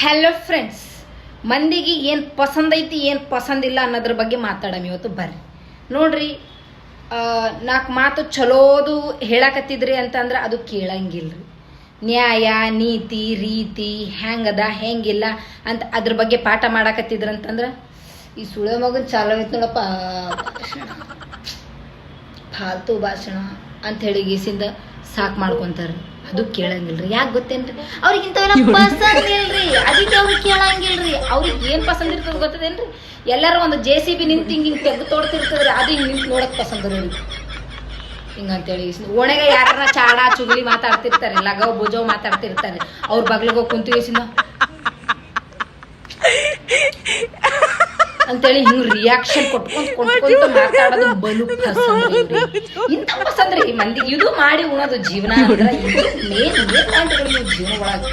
Hello friends, ಮಂದಿಗೆ ಏನು ಪಸಂದ್ ಐತಿ ಏನು ಪಸಂದಿಲ್ಲ ಅನ್ನೋದ್ರ ಬಗ್ಗೆ ಮಾತಾಡೋಣ ಇವತ್ತು. ಬರ್ರಿ ನೋಡ್ರಿ, 4 ಮಾತು ಚಲೋದು ಹೇಳಕತ್ತಿದ್ರಿ ಅಂತಂದ್ರೆ ಅದು ಕೇಳಂಗಿಲ್ರಿ. ನ್ಯಾಯ ನೀತಿ ರೀತಿ ಹೆಂಗದ ಹೆಂಗಿಲ್ಲ ಅಂತ ಅದ್ರ ಬಗ್ಗೆ ಪಾಠ ಮಾಡಾಕತ್ತಿದ್ರಂತಂದ್ರೆ ಈ ಸುಳೆ ಮಗನ್ ಚಾಲೋ ಐತಿ ನೋಡಪ್ಪ ಫಾಲ್ತು ಭಾಷಣ ಅಂತ ಹೇಳಿ ಗೀಸಿಂದ ಸಾಕು ಮಾಡ್ಕೊಂತಾರ. ಅದು ಕೇಳಂಗಿಲ್ರಿ. ಯಾಕೆ ಗೊತ್ತೇನ್ರಿ? ಅವ್ರಿಗೆ ಇಂಥವೆಲ್ಲ ಪಸಂದ್ ಇಲ್ರಿ, ಅದಕ್ಕೆ ಅವ್ರಿಗೆ ಕೇಳಂಗಿಲ್ರಿ. ಅವ್ರಿಗೆ ಏನ್ ಪಸಂದ್ ಇರ್ತದ ಗೊತ್ತದೇನ್ರಿ? ಎಲ್ಲಾರು ಒಂದು JCB ನಿಂತು ಹಿಂಗೆ ತೆಗೆದು ತೋಡ್ತಿರ್ತದ್ರಿ, ಅದು ಹಿಂಗೆ ನಿಂತು ನೋಡಕ್ ಪಸಂದ್ ರೀ ಹಿಂಗಂತೇಳಿ. ಓಣೆಗೆ ಯಾರನ್ನ ಚಾಡ ಚುಗಲಿ ಮಾತಾಡ್ತಿರ್ತಾರೆ, ಲಗವ್ ಭುಜವ್ ಮಾತಾಡ್ತಿರ್ತಾರೆ. ಅವ್ರ ಬಗ್ಲಿಗೆ ಕುಂತಿಸಿನ ಅಂತೇಳಿ ಹಿಂಗ್ ರಿಯಾಕ್ಷನ್ ಕೊಟ್ಕೊಂತ ಮಾತಾಡೋದು ಬಲು ಪಸಂದ್ರಿ. ಇಂಥ ಪಸಂದ್ರಿ ಮಂದಿಗೆ. ಇದು ಮಾಡಿ ಉಣೋದು ಜೀವನ ಅಂದ್ರೆ ಮೇನ್ ಜೀವನ ಒಳಗೆ.